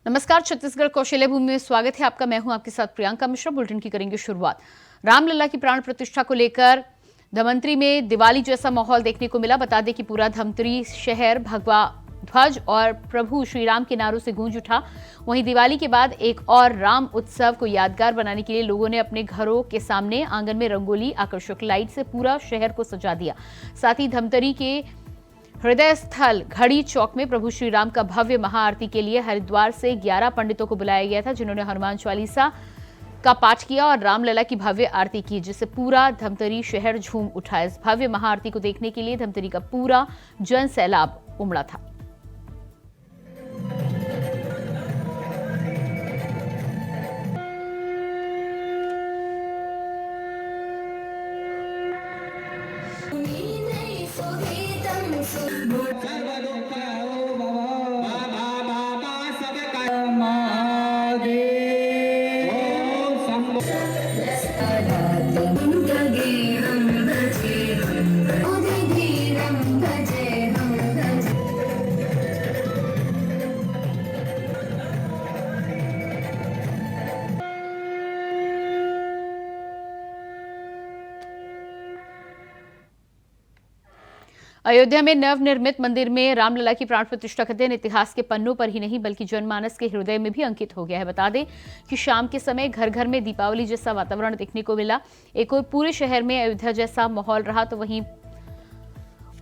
नमस्कार, छत्तीसगढ़ कौशल्य भूमि में स्वागत है आपका। मैं हूं आपके साथ प्रियंका मिश्रा। बुलेटिन की करेंगे शुरुआत। रामलला की प्राण प्रतिष्ठा को लेकर धमतरी में दिवाली जैसा माहौल देखने को मिला। बता दें कि पूरा धमतरी शहर भगवा ध्वज और प्रभु श्री राम के नारों से गूंज उठा। वहीं दिवाली के बाद एक और राम उत्सव को यादगार बनाने के लिए लोगों ने अपने घरों के सामने आंगन में रंगोली, आकर्षक लाइट से पूरा शहर को सजा दिया। साथ ही धमतरी के हृदय स्थल घड़ी चौक में प्रभु श्री राम का भव्य महाआरती के लिए हरिद्वार से 11 पंडितों को बुलाया गया था, जिन्होंने हनुमान चालीसा का पाठ किया और रामलला की भव्य आरती की, जिससे पूरा धमतरी शहर झूम उठा। इस भव्य महाआरती को देखने के लिए धमतरी का पूरा जन सैलाब उमड़ा था। अयोध्या में नवनिर्मित मंदिर में रामलला की प्राण प्रतिष्ठा का दिन इतिहास के पन्नों पर ही नहीं बल्कि जनमानस के हृदय में भी अंकित हो गया है। बता दें कि शाम के समय घर घर में दीपावली जैसा वातावरण देखने को मिला। एक और पूरे शहर में अयोध्या जैसा माहौल रहा, तो वहीं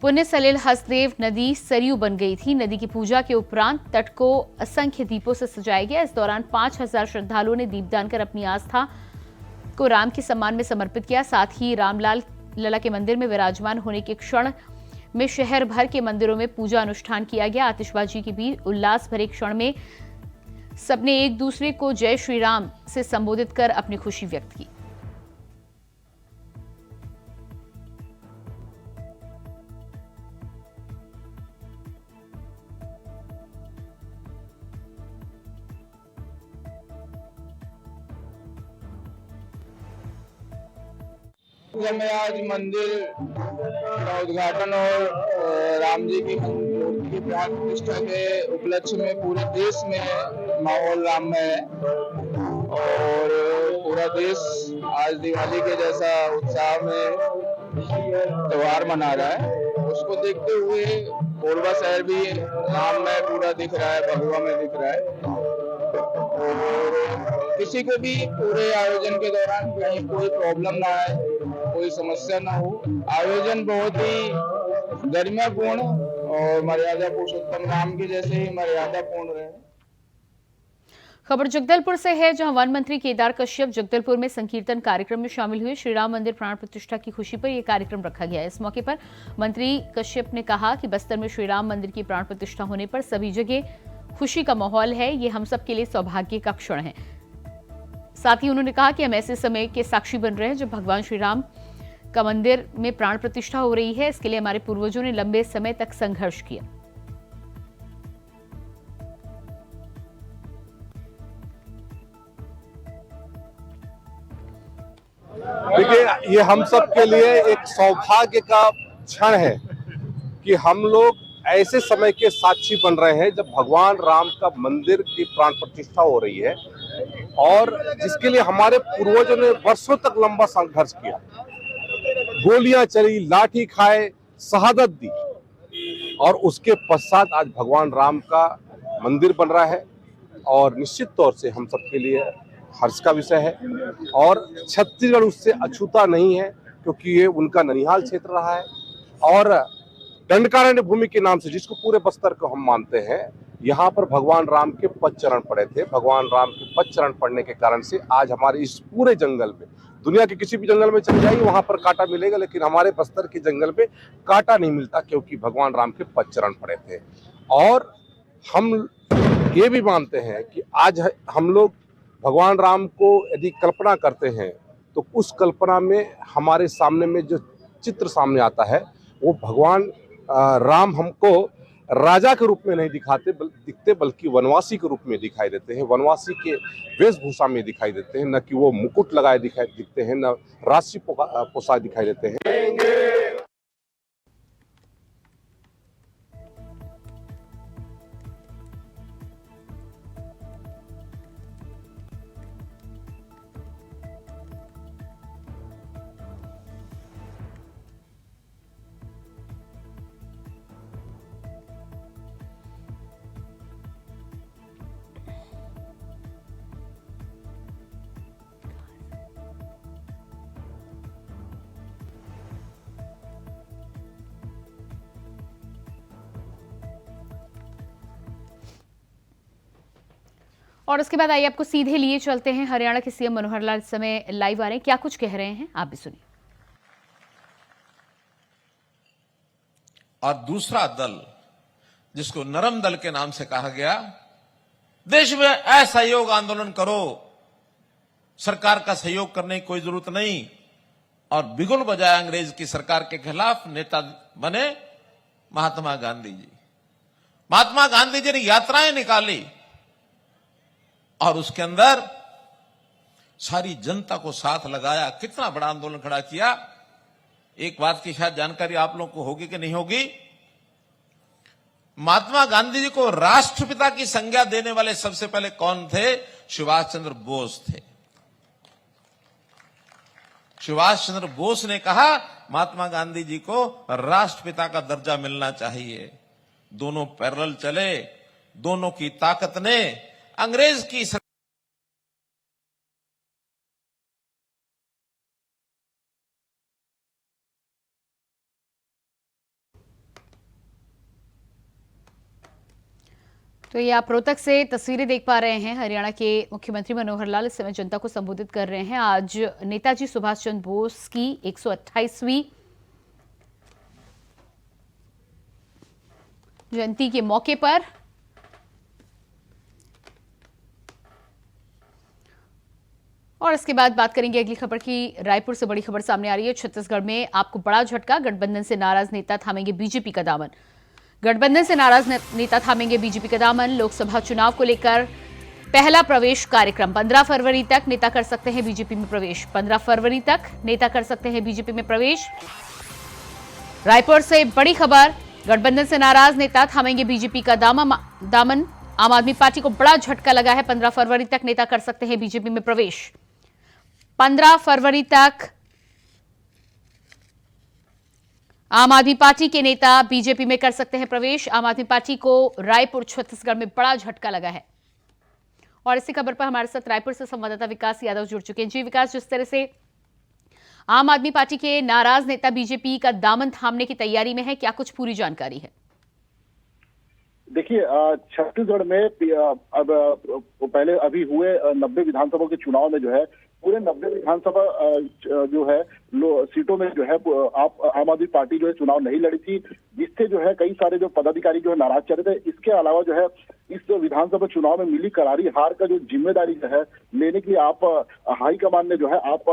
पुण्य सलिल हसदेव नदी सरयू बन गई थी। नदी की पूजा के उपरांत तट को असंख्य दीपों से सजाया गया। इस दौरान 5000 श्रद्धालुओं ने दीपदान कर अपनी आस्था को राम के सम्मान में समर्पित किया। साथ ही रामलाल लला के मंदिर में विराजमान होने के क्षण में शहर भर के मंदिरों में पूजा अनुष्ठान किया गया। आतिशबाजी के बीच उल्लास भरे क्षण में सबने एक दूसरे को जय श्री राम से संबोधित कर अपनी खुशी व्यक्त की। में आज मंदिर का उद्घाटन और राम जी की मूर्ति की प्राण प्रतिष्ठा के उपलक्ष्य में पूरे देश में माहौल राममय है और पूरा देश आज दिवाली के जैसा उत्साह में त्योहार मना रहा है। उसको देखते हुए कोरबा शहर भी राममय पूरा दिख रहा है, भगवा में दिख रहा है और किसी को भी पूरे आयोजन के दौरान कहीं कोई प्रॉब्लम ना आए, कोई समस्या ना हो। आयोजन बहुत ही गरिमापूर्ण और मर्यादा पुरुषोत्तम राम के जैसे ही मर्यादापूर्ण रहे। खबर जगदलपुर से है, जहां वन मंत्री केदार कश्यप जगदलपुर में संकीर्तन कार्यक्रम में शामिल हुए। श्री राम मंदिर प्राण प्रतिष्ठा की खुशी पर यह कार्यक्रम रखा गया। इस मौके पर मंत्री कश्यप ने कहा कि बस्तर में श्री राम मंदिर की प्राण प्रतिष्ठा होने पर सभी जगह खुशी का माहौल है। ये हम सब के लिए सौभाग्य का क्षण है। साथ ही उन्होंने कहा कि हम ऐसे समय के साक्षी बन रहे हैं जब भगवान श्री राम का मंदिर में प्राण प्रतिष्ठा हो रही है। इसके लिए हमारे पूर्वजों ने लंबे समय तक संघर्ष किया। देखिए, ये हम सब के लिए एक सौभाग्य का क्षण है कि हम लोग ऐसे समय के साक्षी बन रहे हैं जब भगवान राम का मंदिर की प्राण प्रतिष्ठा हो रही है और जिसके लिए हमारे पूर्वजों ने वर्षों तक लंबा संघर्ष किया, गोलियां चली, लाठी खाए, शहादत दी और उसके पश्चात आज भगवान राम का मंदिर बन रहा है और निश्चित तौर से हम सबके लिए हर्ष का विषय है। और छत्तीसगढ़ उससे अछूता नहीं है क्योंकि ये उनका ननिहाल क्षेत्र रहा है और दंडकारण्य भूमि के नाम से जिसको पूरे बस्तर को हम मानते हैं, यहाँ पर भगवान राम के पद चरण पड़े थे। भगवान राम के पद चरण पड़ने के कारण से आज हमारे इस पूरे जंगल में, दुनिया के किसी भी जंगल में चले जाइए वहां पर कांटा मिलेगा, लेकिन हमारे बस्तर के जंगल में कांटा नहीं मिलता क्योंकि भगवान राम के पद चरण पड़े थे। और हम ये भी मानते हैं कि आज हम लोग भगवान राम को यदि कल्पना करते हैं तो उस कल्पना में हमारे सामने में जो चित्र सामने आता है वो भगवान राम हमको राजा के रूप में नहीं दिखते बल्कि वनवासी के रूप में दिखाई देते हैं। वनवासी के वेशभूषा में दिखाई देते हैं, न कि वो मुकुट लगाए दिखते हैं, न राष्ट्रीय पोशाक दिखाई देते हैं। और उसके बाद आइए आपको सीधे लिए चलते हैं। हरियाणा के सीएम मनोहर लाल इस समय लाइव आ रहे हैं, क्या कुछ कह रहे हैं आप भी सुनिए। और दूसरा दल जिसको नरम दल के नाम से कहा गया, देश में असहयोग आंदोलन करो, सरकार का सहयोग करने की कोई जरूरत नहीं, और बिगुल बजाए अंग्रेज की सरकार के खिलाफ नेता बने महात्मा गांधी जी। महात्मा गांधी जी ने यात्राएं निकाली और उसके अंदर सारी जनता को साथ लगाया, कितना बड़ा आंदोलन खड़ा किया। एक बात की शायद जानकारी आप लोगों को होगी कि नहीं होगी, महात्मा गांधी जी को राष्ट्रपिता की संज्ञा देने वाले सबसे पहले कौन थे? सुभाष चंद्र बोस थे। सुभाष चंद्र बोस ने कहा महात्मा गांधी जी को राष्ट्रपिता का दर्जा मिलना चाहिए। दोनों पैरेलल चले, दोनों की ताकत ने अंग्रेज की तो ये आप रोहतक से तस्वीरें देख पा रहे हैं। हरियाणा के मुख्यमंत्री मनोहर लाल इस समय जनता को संबोधित कर रहे हैं। आज नेताजी सुभाष चंद्र बोस की 128वीं जयंती के मौके पर और इसके बाद बात करेंगे अगली खबर की। रायपुर से बड़ी खबर सामने आ रही है। छत्तीसगढ़ में आपको बड़ा झटका, गठबंधन से नाराज नेता थामेंगे बीजेपी का दामन। गठबंधन से नाराज नेता थामेंगे बीजेपी का दामन। लोकसभा चुनाव को लेकर पहला प्रवेश कार्यक्रम 15 फरवरी तक नेता कर सकते हैं बीजेपी में प्रवेश। 15 फरवरी तक नेता कर सकते हैं बीजेपी में प्रवेश। रायपुर से बड़ी खबर, गठबंधन से नाराज नेता थामेंगे बीजेपी का दामन। आम आदमी पार्टी को बड़ा झटका लगा है। 15 फरवरी तक नेता कर सकते हैं बीजेपी में प्रवेश। 15 फरवरी तक आम आदमी पार्टी के नेता बीजेपी में कर सकते हैं प्रवेश। आम आदमी पार्टी को रायपुर छत्तीसगढ़ में बड़ा झटका लगा है। और इसी खबर पर हमारे साथ रायपुर से संवाददाता विकास यादव जुड़ चुके हैं। जी विकास, जिस तरह से आम आदमी पार्टी के नाराज नेता बीजेपी का दामन थामने की तैयारी में है, क्या कुछ पूरी जानकारी है? देखिए, छत्तीसगढ़ में अब पहले अभी हुए 90 विधानसभा के चुनाव में जो है पूरे 90 विधानसभा जो है सीटों में जो है आम आदमी पार्टी जो है चुनाव नहीं लड़ी थी, जिससे जो है कई सारे जो पदाधिकारी जो है नाराज चल रहे थे। इसके अलावा जो है इस विधानसभा चुनाव में मिली करारी हार का जो जिम्मेदारी जो है लेने की आप हाईकमान ने जो है आप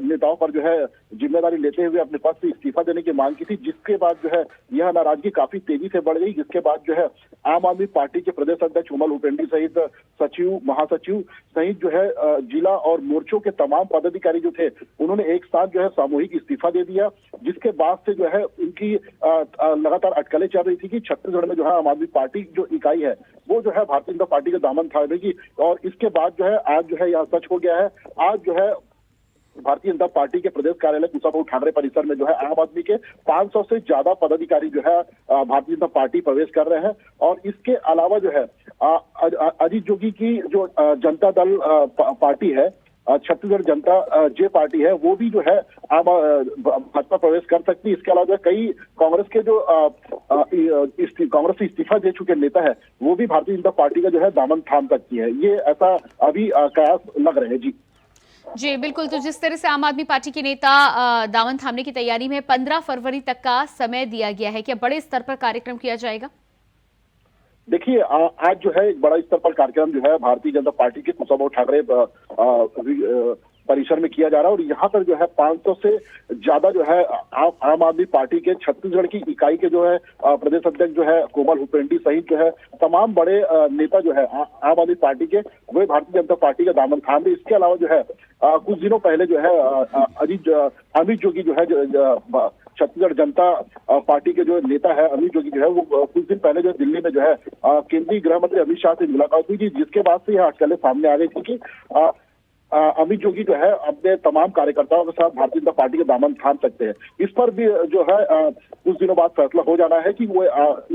नेताओं पर जो है जिम्मेदारी लेते हुए अपने पद से इस्तीफा देने की मांग की थी, जिसके बाद जो है यह नाराजगी काफी तेजी से बढ़ गई। जिसके बाद जो है आम आदमी पार्टी के प्रदेश अध्यक्ष उमल हुपेंडी सहित सचिव, महासचिव सहित जो है जिला और मोर्चों के तमाम पदाधिकारी जो थे उन्होंने एक साथ जो है सामूहिक इस्तीफा दे दिया, जिसके बाद से जो है उनकी लगातार अटकलें चल रही थी कि छत्तीसगढ़ में जो है आम आदमी पार्टी जो इकाई है वो जो है भारतीय जनता पार्टी का दामन थामेगी। और इसके बाद जो है आज जो है यह सच हो गया है। आज जो है भारतीय जनता पार्टी के प्रदेश कार्यालय कुशाभाऊ ठाकरे परिसर में जो है आम आदमी के 500 से ज्यादा पदाधिकारी जो है भारतीय जनता पार्टी प्रवेश कर रहे हैं। और इसके अलावा जो है अजीत जोगी की जो जनता दल पार्टी है, छत्तीसगढ़ जनता जे पार्टी है, वो भी जो है भाजपा प्रवेश कर सकती है। इसके अलावा जो कई कांग्रेस के जो कांग्रेस से इस्तीफा दे चुके नेता है वो भी भारतीय जनता पार्टी का जो है दामन थाम सकती है। ये ऐसा अभी कयास लग रहे हैं। जी बिल्कुल। तो जिस तरह से आम आदमी पार्टी के नेता दामन थामने की तैयारी में 15 फरवरी तक का समय दिया गया है, क्या बड़े स्तर पर कार्यक्रम किया जाएगा? देखिए, आज जो है एक बड़ा स्तर पर कार्यक्रम जो है भारतीय जनता पार्टी के कुशाभाऊ ठाकरे परिसर में किया जा रहा है। और यहाँ पर जो है 500 से ज्यादा जो है आम आदमी पार्टी के छत्तीसगढ़ की इकाई के जो है प्रदेश अध्यक्ष जो है कोमल हुपेंडी सहित जो है तमाम बड़े नेता जो है आम आदमी पार्टी के वे भारतीय जनता पार्टी का दामन थाम रहे। इसके अलावा जो है कुछ दिनों पहले जो है अमित जोगी जो है छत्तीसगढ़ जनता पार्टी के जो नेता है अमित जोगी जो है वो कुछ दिन पहले जो दिल्ली में जो है केंद्रीय गृह मंत्री अमित शाह से मुलाकात हुई थी, जिसके बाद से यह अटकलें सामने आ गई थी कि अमित जोगी जो है अपने तमाम कार्यकर्ताओं के साथ भारतीय जनता पार्टी के दामन थाम सकते हैं। इस पर भी जो है कुछ दिनों बाद फैसला हो जाना है कि वो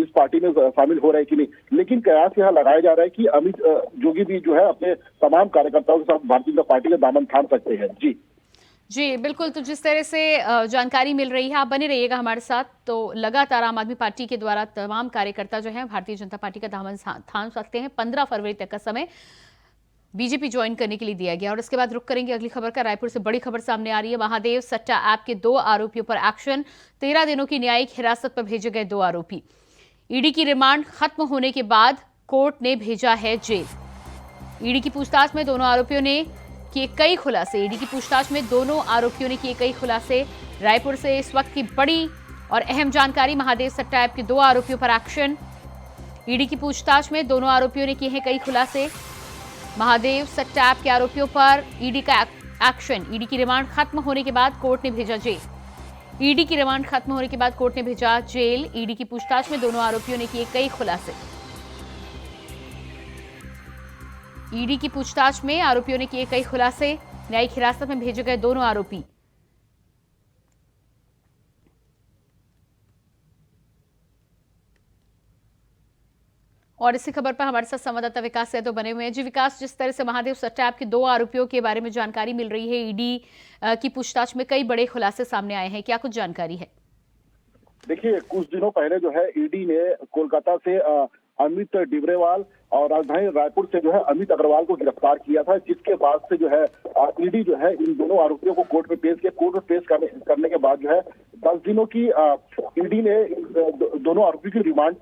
इस पार्टी में शामिल हो रहे हैं कि नहीं। लेकिन कयास यह लगाया जा रहा है कि अमित जोगी भी जो है अपने तमाम कार्यकर्ताओं के साथ भारतीय जनता पार्टी के दामन थाम सकते हैं। जी बिल्कुल। तो जिस तरह से जानकारी मिल रही है, आप बने रहिएगा हमारे साथ। तो लगातार आम आदमी पार्टी के द्वारा तमाम कार्यकर्ता जो है भारतीय जनता पार्टी का दामन थाम सकते हैं। 15 फरवरी तक का समय बीजेपी ज्वाइन करने के लिए दिया गया। और इसके बाद रुक करेंगे अगली खबर का। रायपुर से बड़ी खबर सामने आ रही है। महादेव सट्टा ऐप के 2 आरोपियों पर एक्शन। 13 दिनों की न्यायिक हिरासत पर भेजे गए 2 आरोपी। ईडी की रिमांड खत्म होने के बाद कोर्ट ने भेजा है जेल। ईडी की पूछताछ में दोनों आरोपियों ने किए कई खुलासे। रायपुर से इस वक्त की बड़ी और अहम जानकारी। महादेव सट्टा ऐप के 2 आरोपियों पर एक्शन। ईडी की पूछताछ में दोनों आरोपियों ने किए हैं कई खुलासे। महादेव सट्टा ऐप के आरोपियों पर ईडी का एक्शन। ईडी की रिमांड खत्म होने के बाद कोर्ट ने भेजा जेल। ईडी की पूछताछ में दोनों आरोपियों ने किए कई खुलासे। न्यायिक हिरासत में भेजे गए दोनों आरोपी। और इसी खबर पर हमारे साथ संवाददाता विकास यादव बने हुए हैं। जी विकास, जिस तरह से महादेव सट्टा ऐप के 2 आरोपियों के बारे में जानकारी मिल रही है, ईडी की पूछताछ में कई बड़े खुलासे सामने आए हैं, क्या कुछ जानकारी है? देखिए, कुछ दिनों पहले जो है ईडी ने कोलकाता से अमित डिबरेवाल और राजधानी रायपुर से जो है अमित अग्रवाल को गिरफ्तार किया था, जिसके बाद से जो है ईडी जो है इन दोनों आरोपियों को कोर्ट में पेश किया। कोर्ट में पेश करने के बाद जो है 10 दिनों की ईडी ने दोनों आरोपियों की रिमांड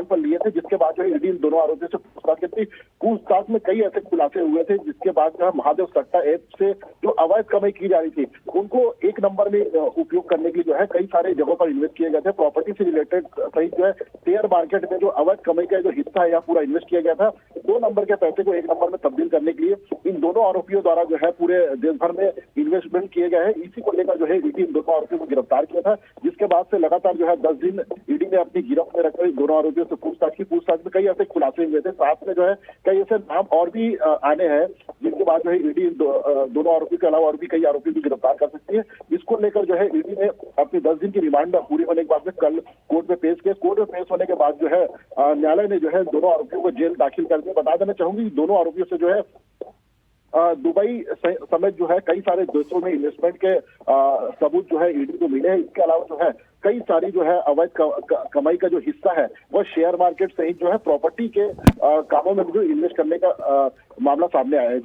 पर लिए थे, जिसके बाद जो है ईडी इन दोनों आरोपियों से पूछताछ की थी। पूछताछ में कई ऐसे खुलासे हुए थे, जिसके बाद जो है महादेव सट्टा ऐप से जो अवैध कमाई की जा रही थी, उनको एक नंबर में उपयोग करने के लिए जो है कई सारे जगहों पर इन्वेस्ट किए गए थे। प्रॉपर्टी से रिलेटेड सहित जो है शेयर मार्केट में जो अवैध कमाई का जो हिस्सा है या पूरा इन्वेस्ट किया गया था। 2 नंबर के पैसे को 1 नंबर में तब्दील करने के लिए इन दोनों आरोपियों द्वारा जो है पूरे देश भर में इन्वेस्टमेंट किए गए हैं। इसी को लेकर जो है ईडी इन दोनों आरोपियों को गिरफ्तार किया था, जिसके बाद से लगातार जो है 10 दिन ईडी ने अपनी गिरफ्त में रखकर दोनों आरोपियों से पूछताछ की। पूछताछ में कई ऐसे खुलासे हुए थे, साथ में जो है कई ऐसे नाम और भी आने हैं, जिनके बाद जो है ईडी दोनों आरोपियों के अलावा और भी कई आरोपियों को गिरफ्तार कर सकती है। इसको लेकर जो है ईडी ने अपनी 10 दिन की रिमांड पूरी होने के बाद में कल कोर्ट में पेश किया। कोर्ट में पेश होने के बाद जो है न्यायालय ने जो है दोनों आरोपियों को जेल दाखिल कर दिया। बता देना चाहूंगी, दोनों आरोपियों से जो है दुबई समेत जो है कई सारे देशों में इन्वेस्टमेंट के सबूत जो है ईडी को मिले हैं। इसके अलावा जो है कई सारी जो है अवैध कमाई का जो हिस्सा है वह शेयर मार्केट सहित जो है प्रॉपर्टी के कामों में जो इन्वेस्ट करने का मामला सामने आया है।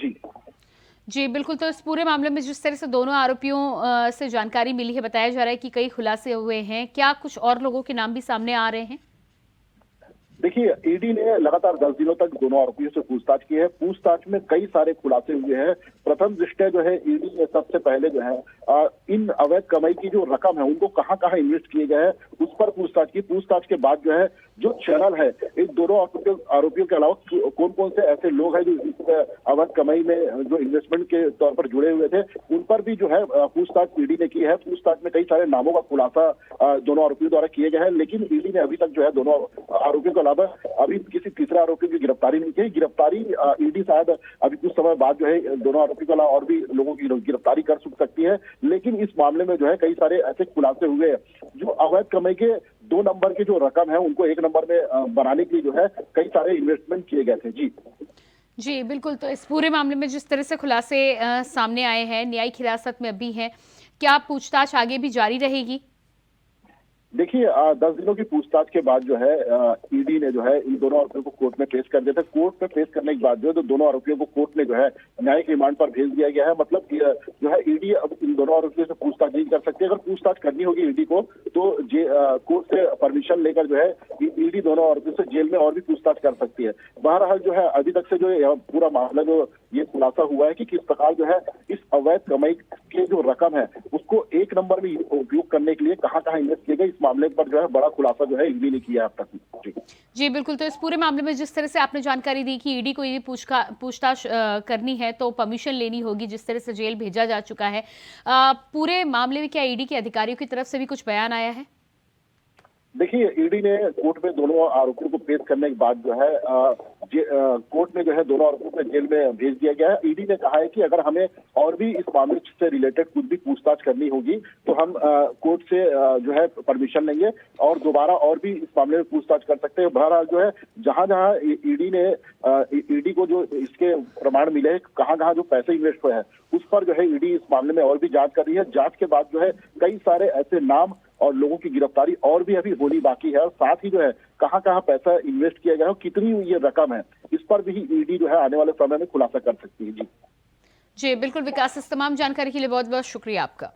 जी बिल्कुल। तो इस पूरे मामले में जिस तरह से दोनों आरोपियों से जानकारी मिली है, बताया जा रहा है कि कई खुलासे हुए हैं, क्या कुछ और लोगों के नाम भी सामने आ रहे हैं? देखिए, ईडी ने लगातार 10 दिनों तक दोनों आरोपियों से पूछताछ की है। पूछताछ में कई सारे खुलासे हुए हैं। प्रथम दृष्टया जो है ईडी ने सबसे पहले जो है इन अवैध कमाई की जो रकम है उनको कहां कहां इन्वेस्ट किए गए हैं उस पर पूछताछ की। पूछताछ के बाद जो है जो चैनल है इन दोनों आरोपियों के अलावा कौन कौन से ऐसे लोग हैं जो इस अवैध कमाई में जो इन्वेस्टमेंट के तौर पर जुड़े हुए थे, उन पर भी जो है पूछताछ ईडी ने की है। पूछताछ में कई सारे नामों का खुलासा दोनों आरोपियों द्वारा किए गए हैं, लेकिन ईडी ने अभी तक जो है दोनों आरोपियों को अलावा अभी किसी तीसरे आरोपी की गिरफ्तारी नहीं की। गिरफ्तारी ईडी शायद अभी कुछ समय बाद जो है दोनों आरोपी के अलावा और भी लोगों की गिरफ्तारी कर सकती है, लेकिन इस मामले में जो है कई सारे ऐसे खुलासे हुए जो अवैध कमाई के 2 नंबर की जो रकम है उनको 1 नंबर में बनाने के लिए जो है कई सारे इन्वेस्टमेंट किए गए थे। जी बिल्कुल। तो इस पूरे मामले में जिस तरह से खुलासे सामने आए हैं, न्यायिक हिरासत में अभी है, क्या पूछताछ आगे भी जारी रहेगी? देखिए, 10 दिनों की पूछताछ के बाद जो है ईडी ने जो है इन दोनों आरोपियों को कोर्ट में पेश कर दिया था। कोर्ट में पेश करने के बाद जो है तो दोनों आरोपियों को कोर्ट ने जो है न्यायिक रिमांड पर भेज दिया गया है। मतलब जो है ईडी अब इन दोनों आरोपियों से पूछताछ नहीं कर सकती। अगर पूछताछ करनी होगी ईडी को तो कोर्ट से परमिशन लेकर जो है ईडी दोनों आरोपियों से जेल में और भी पूछताछ कर सकती है। बहरहाल जो है अभी तक से जो पूरा मामला जो ये खुलासा हुआ है कि किस प्रकार जो है इस अवैध कमाई के जो रकम है उसको 1 नंबर में उपयोग करने के लिए कहां कहां इन्वेस्ट किए गए, इस मामले पर जो है बड़ा खुलासा जो है ईडी ने किया अब तक। जी बिल्कुल। तो इस पूरे मामले में जिस तरह से आपने जानकारी दी कि ईडी को ये पूछताछ करनी है तो परमिशन लेनी होगी, जिस तरह से जेल भेजा जा चुका है, पूरे मामले में क्या ईडी के अधिकारियों की तरफ से भी कुछ बयान आया है? देखिए, ईडी ने कोर्ट में दोनों आरोपियों को पेश करने के बाद जो है कोर्ट में जो है दोनों आरोपियों को जेल में भेज दिया गया है। ईडी ने कहा है कि अगर हमें और भी इस मामले से रिलेटेड कुछ भी पूछताछ करनी होगी तो हम कोर्ट से जो है परमिशन लेंगे और दोबारा और भी इस मामले में पूछताछ कर सकते हैं। बहरहाल जो है जहां जहां ईडी को जो इसके प्रमाण मिले हैं, कहां कहां जो पैसे इन्वेस्ट हुए हैं उस पर जो है ईडी इस मामले में और भी जांच कर रही है। जांच के बाद जो है कई सारे ऐसे नाम और लोगों की गिरफ्तारी और भी अभी होनी बाकी है, और साथ ही जो है कहाँ कहाँ पैसा इन्वेस्ट किया गया है, कितनी ये रकम है, इस पर भी ईडी जो है आने वाले समय में खुलासा कर सकती है। जी बिल्कुल विकास, इस तमाम जानकारी के लिए बहुत बहुत शुक्रिया आपका।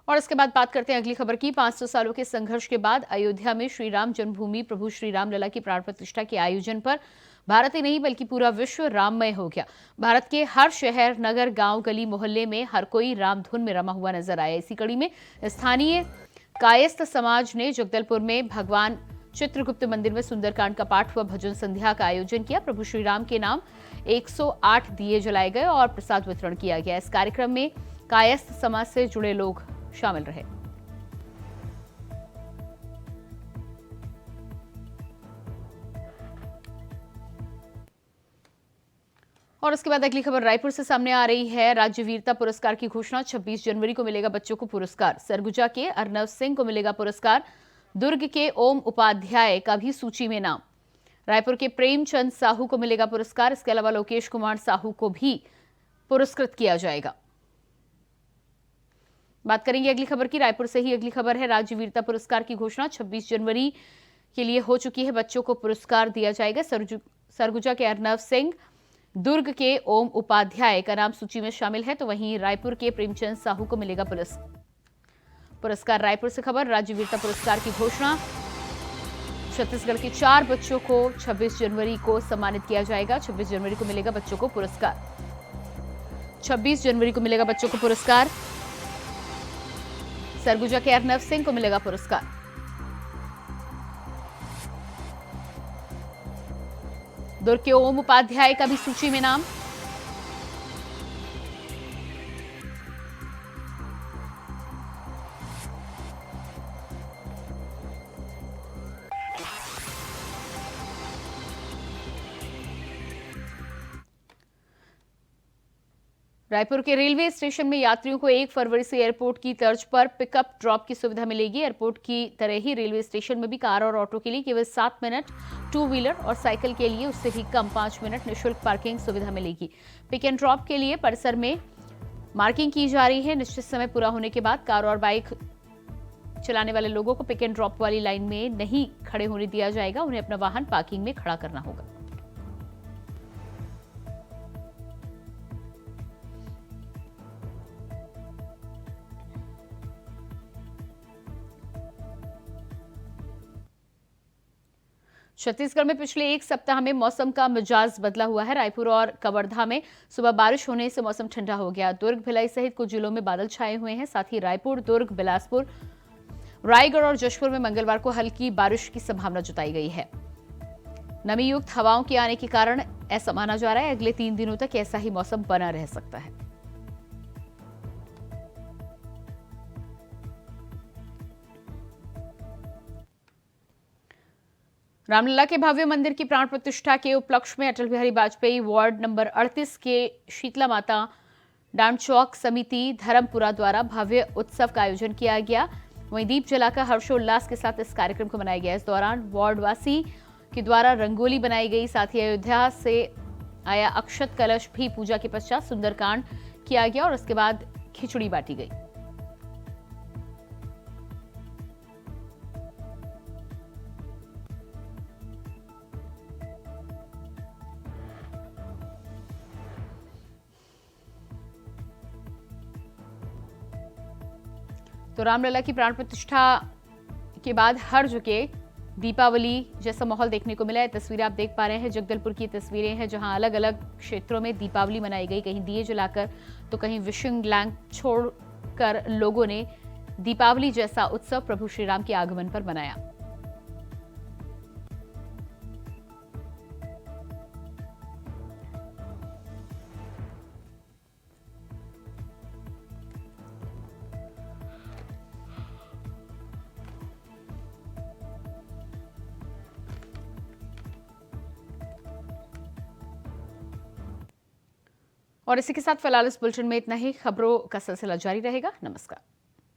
और इसके बाद बात करते हैं अगली खबर की। 500 सालों के संघर्ष के बाद अयोध्या में श्री राम जन्मभूमि प्रभु श्री राम लला की प्राण प्रतिष्ठा के आयोजन पर भारत ही नहीं बल्कि पूरा विश्व राममय हो गया। भारत के हर शहर, नगर, गांव, गली, मोहल्ले में हर कोई राम धुन में रमा हुआ नजर आया। इसी कड़ी में स्थानीय कायस्थ समाज ने जगदलपुर में भगवान चित्रगुप्त मंदिर में सुंदरकांड का पाठ व भजन संध्या का आयोजन किया। प्रभु श्री राम के नाम 108 दिए जलाए गए और प्रसाद वितरण किया गया। इस कार्यक्रम में कायस्थ समाज से जुड़े लोग शामिल रहे। और उसके बाद अगली खबर रायपुर से सामने आ रही है। राज्य वीरता पुरस्कार की घोषणा, 26 जनवरी को मिलेगा बच्चों को पुरस्कार। सरगुजा के अर्नव सिंह को मिलेगा पुरस्कार। दुर्ग के ओम उपाध्याय का भी सूची में नाम। रायपुर के प्रेमचंद साहू को मिलेगा पुरस्कार। इसके अलावा लोकेश कुमार साहू को भी पुरस्कृत किया जाएगा। बात करेंगे अगली खबर की। रायपुर से ही अगली खबर है। राज्य वीरता पुरस्कार की घोषणा 26 जनवरी के लिए हो चुकी है। बच्चों को पुरस्कार दिया जाएगा। सरगुजा के अर्नव सिंह, दुर्ग के ओम उपाध्याय का नाम सूची में शामिल है, तो वहीं रायपुर के प्रेमचंद साहू को मिलेगा पुरस्कार। रायपुर से खबर, राज्य वीरता पुरस्कार की घोषणा। छत्तीसगढ़ के 4 बच्चों को 26 जनवरी को सम्मानित किया जाएगा। 26 जनवरी को मिलेगा बच्चों को पुरस्कार। 26 जनवरी को मिलेगा बच्चों को पुरस्कार। सरगुजा के अर्नव सिंह को मिलेगा पुरस्कार। दुर्ग के ओम उपाध्याय का भी सूची में नाम। रायपुर के रेलवे स्टेशन में यात्रियों को 1 फरवरी से एयरपोर्ट की तर्ज पर पिकअप ड्रॉप की सुविधा मिलेगी। एयरपोर्ट की तरह ही रेलवे स्टेशन में भी कार और ऑटो के लिए केवल 7 मिनट, 2 व्हीलर और साइकिल के लिए उससे भी कम 5 मिनट निःशुल्क पार्किंग सुविधा मिलेगी। पिक एंड ड्रॉप के लिए परिसर में मार्किंग की जा रही है। निश्चित समय पूरा होने के बाद कार और बाइक चलाने वाले लोगों को पिक एंड ड्रॉप वाली लाइन में नहीं खड़े होने दिया जाएगा। उन्हें अपना वाहन पार्किंग में खड़ा करना होगा। छत्तीसगढ़ में पिछले 1 सप्ताह में मौसम का मिजाज बदला हुआ है। रायपुर और कवर्धा में सुबह बारिश होने से मौसम ठंडा हो गया। दुर्ग, भिलाई सहित कुछ जिलों में बादल छाए हुए हैं। साथ ही रायपुर, दुर्ग, बिलासपुर, रायगढ़ और जशपुर में मंगलवार को हल्की बारिश की संभावना जताई गई है। नमी युक्त हवाओं के आने के कारण ऐसा माना जा रहा है अगले 3 दिनों तक ऐसा ही मौसम बना रह सकता है। रामलला के भव्य मंदिर की प्राण प्रतिष्ठा के उपलक्ष्य में अटल बिहारी वाजपेयी वार्ड नंबर 38 के शीतला माता डांड चौक समिति धर्मपुरा द्वारा भव्य उत्सव का आयोजन किया गया। वहीं दीप जलाकर हर्षोल्लास के साथ इस कार्यक्रम को मनाया गया। इस दौरान वार्डवासी के द्वारा रंगोली बनाई गई। साथ ही अयोध्या से आया अक्षत कलश भी पूजा के पश्चात सुंदरकांड किया गया और उसके बाद खिचड़ी बांटी गई। तो रामलला की प्राण प्रतिष्ठा के बाद हर जगह दीपावली जैसा माहौल देखने को मिला है। तस्वीरें आप देख पा रहे हैं, जगदलपुर की तस्वीरें हैं जहां अलग अलग क्षेत्रों में दीपावली मनाई गई। कहीं दिए जलाकर तो कहीं विशिंग लैंप छोड़कर लोगों ने दीपावली जैसा उत्सव प्रभु श्री राम के आगमन पर मनाया। और इसी के साथ फिलहाल इस बुलेटिन में इतना ही। खबरों का सिलसिला जारी रहेगा। नमस्कार।